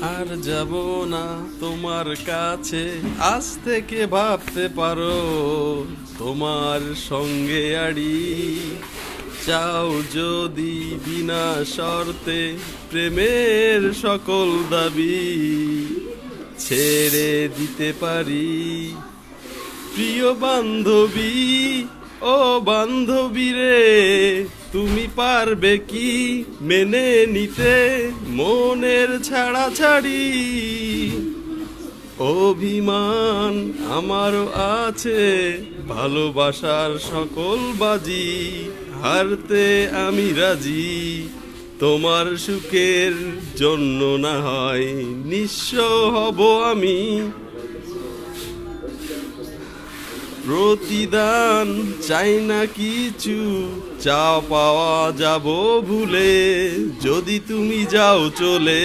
আর যাব না তোমার কাছে, আজ থেকে ভাবতে পারো তোমার সঙ্গে আড়ি। চাও যদি বিনা শর্তে প্রেমের সকল দাবি ছেড়ে দিতে পারি। প্রিয় বান্ধবী, ও বান্ধবী রে, তুমি পারবে কি মেনে নিতে মনের ছাড়াছাড়ি? অভিমান আমারও আছে, ভালোবাসার সকল বাজি হারতে আমি রাজি। তোমার সুখের জন্য না হয় নিঃস্ব হব আমি। প্রতিদান চাই না কিছু, চা পাওয়া যাব ভুলে যদি তুমি যাও চলে।